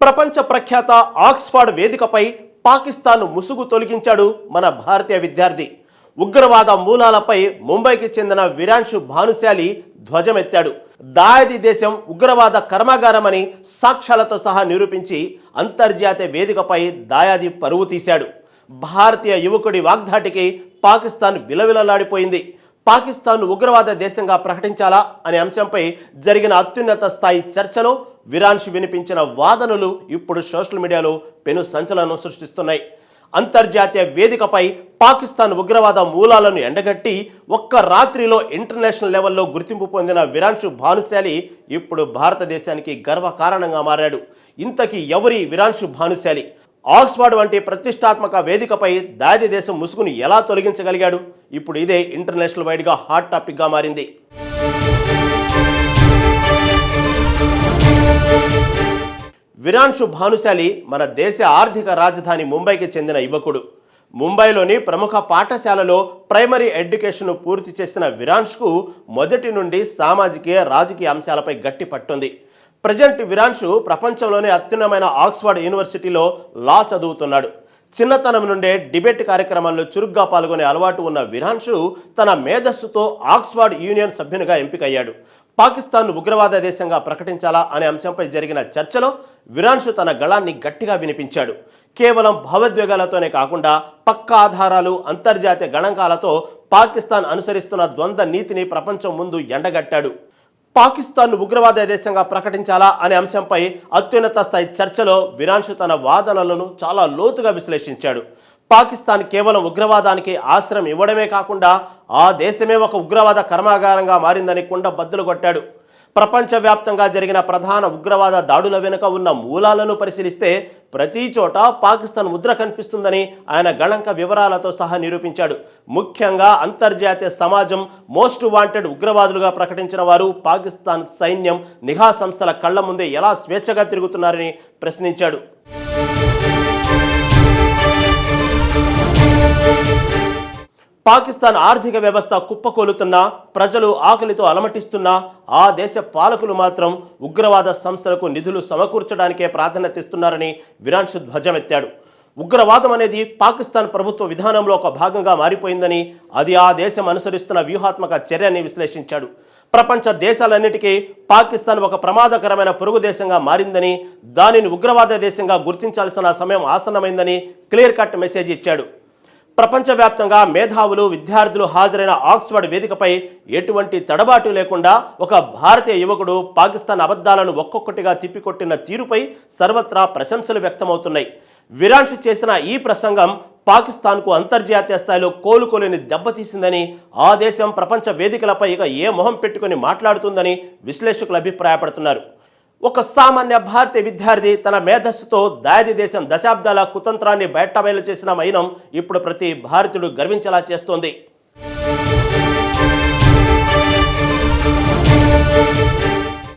ప్రపంచ ప్రఖ్యాత ఆక్స్ఫర్డ్ వేదికపై పాకిస్తాన్ ముసుగు తొలగించాడు మన భారతీయ విద్యార్థి. ఉగ్రవాద మూలాలపై ముంబైకి చెందిన విరాన్షు భానుశాలి ధ్వజమెత్తాడు. దాయాది దేశం ఉగ్రవాద కర్మాగారమని సాక్ష్యాలతో సహా నిరూపించి అంతర్జాతీయ వేదికపై దాయాది పరువు తీశాడు. భారతీయ యువకుడి వాగ్దాటికి పాకిస్తాన్ విలవిలలాడిపోయింది. పాకిస్తాన్ ఉగ్రవాద దేశంగా ప్రకటించాలా అనే అంశంపై జరిగిన అత్యున్నత స్థాయి చర్చలో విరాన్షు వినిపించిన వాదనలు ఇప్పుడు సోషల్ మీడియాలో పెను సంచలనం సృష్టిస్తున్నాయి. అంతర్జాతీయ వేదికపై పాకిస్తాన్ ఉగ్రవాద మూలాలను ఎండగట్టి ఒక్క రాత్రిలో ఇంటర్నేషనల్ లెవెల్లో గుర్తింపు పొందిన విరాన్షు భానుశాలి ఇప్పుడు భారతదేశానికి గర్వకారణంగా మారాడు. ఇంతకీ ఎవరి విరాన్షు భానుశాలి? ఆక్స్ఫర్డ్ వంటి ప్రతిష్టాత్మక వేదికపై దాయాది దేశం ముసుగును ఎలా తొలగించగలిగాడు? ఇప్పుడు ఇదే ఇంటర్నేషనల్ వైడ్గా హాట్ టాపిక్గా మారింది. విరాన్షు భానుశాలి మన దేశ ఆర్థిక రాజధాని ముంబైకి చెందిన యువకుడు. ముంబైలోని ప్రముఖ పాఠశాలలో ప్రైమరీ ఎడ్యుకేషన్ పూర్తి చేసిన విరాన్షుకు మొదటి నుండి సామాజిక రాజకీయ అంశాలపై గట్టి పట్టుంది. ప్రజెంట్ విరాన్షు ప్రపంచంలోనే అత్యున్నతమైన ఆక్స్ఫర్డ్ యూనివర్సిటీలో లా చదువుతున్నాడు. చిన్నతనం నుండే డిబేట్ కార్యక్రమాల్లో చురుగ్గా పాల్గొనే అలవాటు ఉన్న విరాన్షు తన మేధస్సుతో ఆక్స్ఫర్డ్ యూనియన్ సభ్యునిగా ఎంపికయ్యాడు. పాకిస్తాన్ ఉగ్రవాద దేశంగా ప్రకటించాలా అనే అంశంపై జరిగిన చర్చలో విరాన్షు తన గళాన్ని గట్టిగా వినిపించాడు. కేవలం భావోద్వేగాలతోనే కాకుండా పక్కా ఆధారాలు, అంతర్జాతీయ గణాంకాలతో పాకిస్తాన్ అనుసరిస్తున్న ద్వంద్వ నీతిని ప్రపంచం ముందు ఎండగట్టాడు. పాకిస్తాన్ ఉగ్రవాద దేశంగా ప్రకటించాలా అనే అంశంపై అత్యున్నత స్థాయి చర్చలో విరాన్షు తన వాదనలను చాలా లోతుగా విశ్లేషించాడు. పాకిస్తాన్ కేవలం ఉగ్రవాదానికి ఆశ్రయం ఇవ్వడమే కాకుండా ఆ దేశమే ఒక ఉగ్రవాద కర్మాగారంగా మారిందని కుండ బద్దలు కొట్టాడు. ప్రపంచవ్యాప్తంగా జరిగిన ప్రధాన ఉగ్రవాద దాడుల వెనుక ఉన్న మూలాలను పరిశీలిస్తే ప్రతి చోట పాకిస్తాన్ ముద్ర కనిపిస్తుందని ఆయన గణాంక వివరాలతో సహా నిరూపించాడు. ముఖ్యంగా అంతర్జాతీయ సమాజం మోస్ట్ వాంటెడ్ ఉగ్రవాదులుగా ప్రకటించిన వారు పాకిస్తాన్ సైన్యం, నిఘా సంస్థల కళ్ల ముందే ఎలా స్వేచ్ఛగా తిరుగుతున్నారని ప్రశ్నించాడు. పాకిస్తాన్ ఆర్థిక వ్యవస్థ కుప్పకూలుతున్నా, ప్రజలు ఆకలితో అలమటిస్తున్నా ఆ దేశ పాలకులు మాత్రం ఉగ్రవాద సంస్థలకు నిధులు సమకూర్చడానికే ప్రాధాన్యత ఇస్తున్నారని విరాన్షు ధ్వజమెత్తాడు. ఉగ్రవాదం అనేది పాకిస్తాన్ ప్రభుత్వ విధానంలో ఒక భాగంగా మారిపోయిందని, అది ఆ దేశం అనుసరిస్తున్న వ్యూహాత్మక చర్యని విశ్లేషించాడు. ప్రపంచ దేశాలన్నిటికీ పాకిస్తాన్ ఒక ప్రమాదకరమైన పొరుగు దేశంగా మారిందని, దానిని ఉగ్రవాద దేశంగా గుర్తించాల్సిన సమయం ఆసన్నమైందని క్లియర్ కట్ మెసేజ్ ఇచ్చాడు. ప్రపంచవ్యాప్తంగా మేధావులు, విద్యార్థులు హాజరైన ఆక్స్ఫర్డ్ వేదికపై ఎటువంటి తడబాటు లేకుండా ఒక భారతీయ యువకుడు పాకిస్తాన్ అబద్ధాలను ఒక్కొక్కటిగా తిప్పికొట్టిన తీరుపై సర్వత్రా ప్రశంసలు వ్యక్తమవుతున్నాయి. విరాన్షు చేసిన ఈ ప్రసంగం పాకిస్తాన్కు అంతర్జాతీయ స్థాయిలో కోలుకోలేని దెబ్బతీసిందని, ఆ దేశం ప్రపంచ వేదికలపై ఇక ఏ మొహం పెట్టుకుని మాట్లాడుతుందని విశ్లేషకులు అభిప్రాయపడుతున్నారు. ఒక సామాన్య భారతీయ విద్యార్థి తన మేధస్సుతో దాయాది దేశం దశాబ్దాల కుతంత్రాన్ని బయటబయలు చేసిన మైనం ఇప్పుడు ప్రతి భారతీయుడు గర్వించేలా చేస్తోంది.